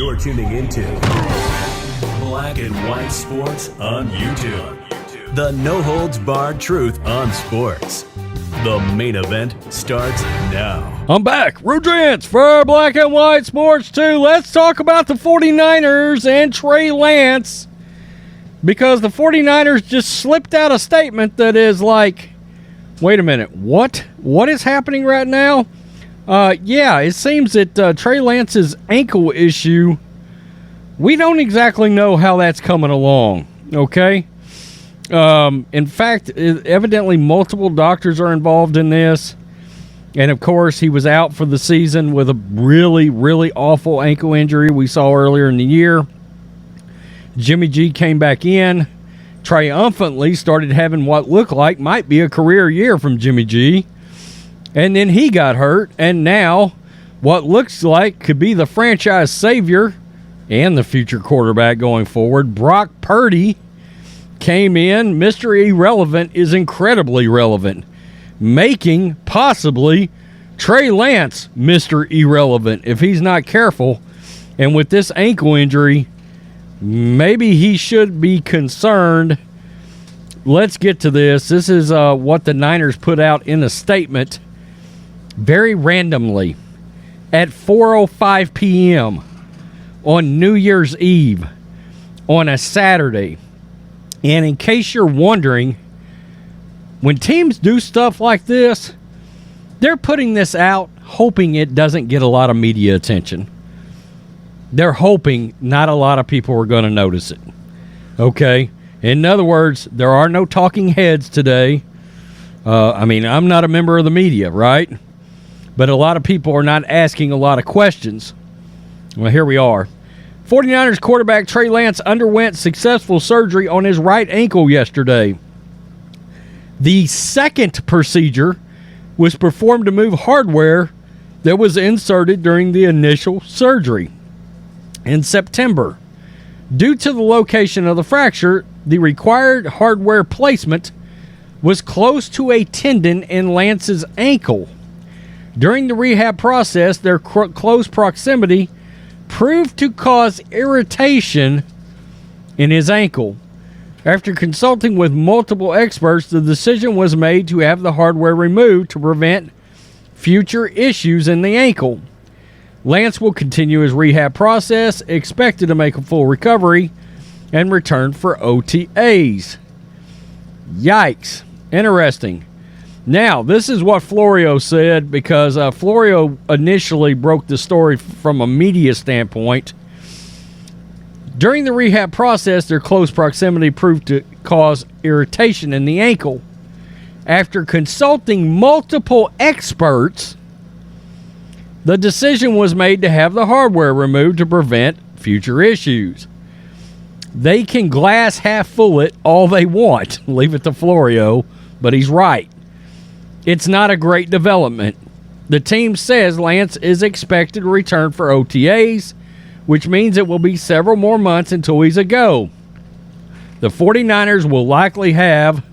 You're tuning into Black and White Sports on YouTube. The no-holds-barred truth on sports. The main event starts now. I'm back. Rudrance for Black and White Sports 2. Let's talk about the 49ers and Trey Lance, because the 49ers just slipped out a statement that is like, wait a minute, what? What is happening right now? It seems that Trey Lance's ankle issue, we don't exactly know how that's coming along, okay? In fact, evidently multiple doctors are involved in this. And, of course, he was out for the season with a really, really awful ankle injury we saw earlier in the year. Jimmy G came back in, triumphantly started having what looked like might be a career year from Jimmy G. And then he got hurt, and now what looks like could be the franchise savior and the future quarterback going forward, Brock Purdy, came in. Mr. Irrelevant is incredibly relevant, making possibly Trey Lance Mr. Irrelevant if he's not careful. And with this ankle injury, maybe he should be concerned. Let's get to this. This is what the Niners put out in a statement very randomly at 4:05 p.m. on New Year's Eve on a Saturday. And in case you're wondering, when teams do stuff like this, they're putting this out hoping it doesn't get a lot of media attention. They're hoping not a lot of people are going to notice it. Okay? In other words, there are no talking heads today. I'm not a member of the media, right? But a lot of people are not asking a lot of questions. Well, here we are. 49ers quarterback Trey Lance underwent successful surgery on his right ankle yesterday. The second procedure was performed to move hardware that was inserted during the initial surgery in September. Due to the location of the fracture, the required hardware placement was close to a tendon in Lance's ankle. During the rehab process, their close proximity proved to cause irritation in his ankle. After consulting with multiple experts, the decision was made to have the hardware removed to prevent future issues in the ankle. Lance will continue his rehab process, expected to make a full recovery and return for OTAs. Yikes. Interesting. Now, this is what Florio said, because Florio initially broke the story from a media standpoint. During the rehab process, their close proximity proved to cause irritation in the ankle. After consulting multiple experts, the decision was made to have the hardware removed to prevent future issues. They can glass half full it all they want. Leave it to Florio, but he's right. It's not a great development. The team says Lance is expected to return for OTAs, which means it will be several more months until he's a go. The 49ers will likely have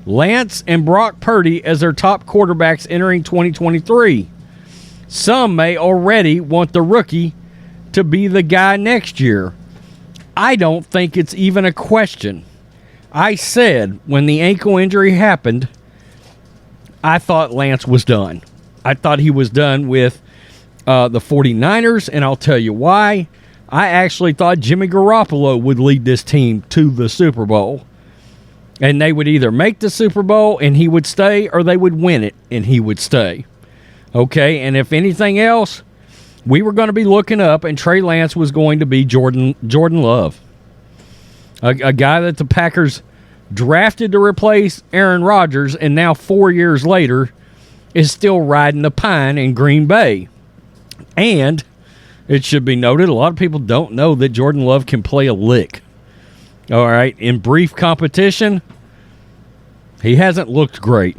Lance and Brock Purdy as their top quarterbacks entering 2023. Some may already want the rookie to be the guy next year. I don't think it's even a question. I said when the ankle injury happened, I thought Lance was done. I thought he was done with the 49ers, and I'll tell you why. I actually thought Jimmy Garoppolo would lead this team to the Super Bowl. And they would either make the Super Bowl and he would stay, or they would win it and he would stay. Okay, and if anything else, we were going to be looking up, and Trey Lance was going to be Jordan Love. A guy that the Packers drafted to replace Aaron Rodgers, and now 4 years later is still riding the pine in Green Bay. And it should be noted, a lot of people don't know that Jordan Love can play a lick. All right, in brief competition, he hasn't looked great.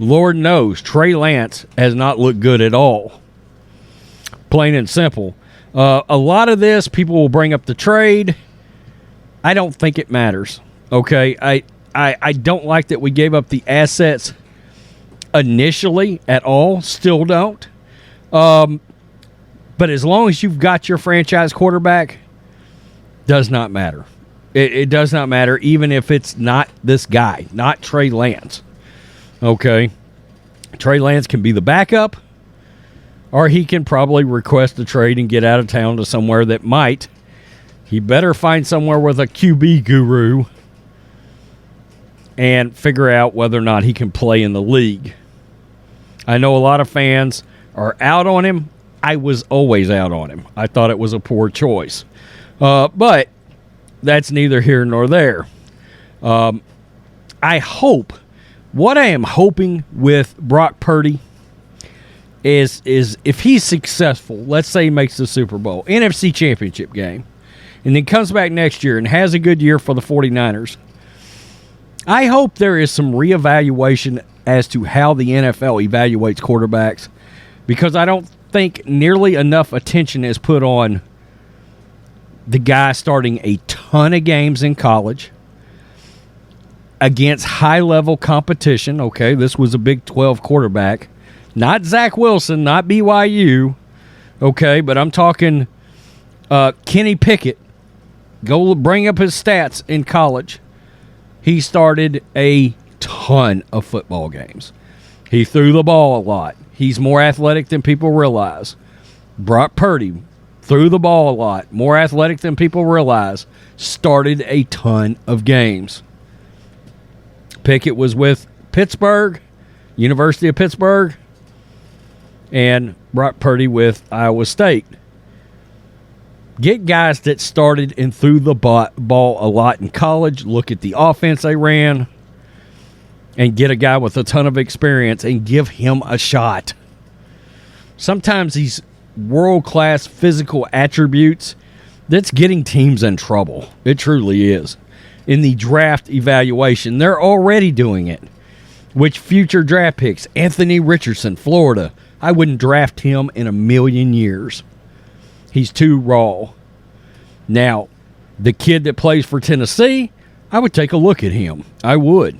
Lord knows Trey Lance has not looked good at all. Plain and simple. A lot of this, people will bring up the trade. I don't think it matters. Okay, I don't like that we gave up the assets initially at all. Still don't. But But as long as you've got your franchise quarterback, does not matter. It does not matter, even if it's not this guy, not Trey Lance. Okay? Trey Lance can be the backup, or he can probably request a trade and get out of town to somewhere that might. He better find somewhere with a QB guru and figure out whether or not he can play in the league. I know a lot of fans are out on him. I was always out on him. I thought it was a poor choice. But that's neither here nor there. I hope, what I am hoping with Brock Purdy is if he's successful, let's say he makes the Super Bowl, NFC Championship game, and then comes back next year and has a good year for the 49ers, I hope there is some reevaluation as to how the NFL evaluates quarterbacks, because I don't think nearly enough attention is put on the guy starting a ton of games in college against high-level competition. Okay, this was a Big 12 quarterback. Not Zach Wilson, not BYU. Okay, but I'm talking Kenny Pickett. Go bring up his stats in college. He started a ton of football games. He threw the ball a lot. He's more athletic than people realize. Brock Purdy threw the ball a lot, more athletic than people realize, started a ton of games. Pickett was with Pittsburgh, University of Pittsburgh, and Brock Purdy with Iowa State. Get guys that started and threw the ball a lot in college. Look at the offense they ran. And get a guy with a ton of experience and give him a shot. Sometimes these world-class physical attributes, that's getting teams in trouble. It truly is. In the draft evaluation, they're already doing it. Which future draft picks? Anthony Richardson, Florida. I wouldn't draft him in a million years. He's too raw. Now, the kid that plays for Tennessee, I would take a look at him. I would.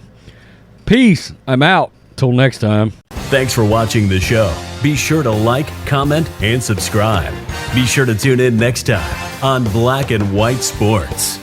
Peace. I'm out. Till next time. Thanks for watching the show. Be sure to like, comment, and subscribe. Be sure to tune in next time on Black and White Sports.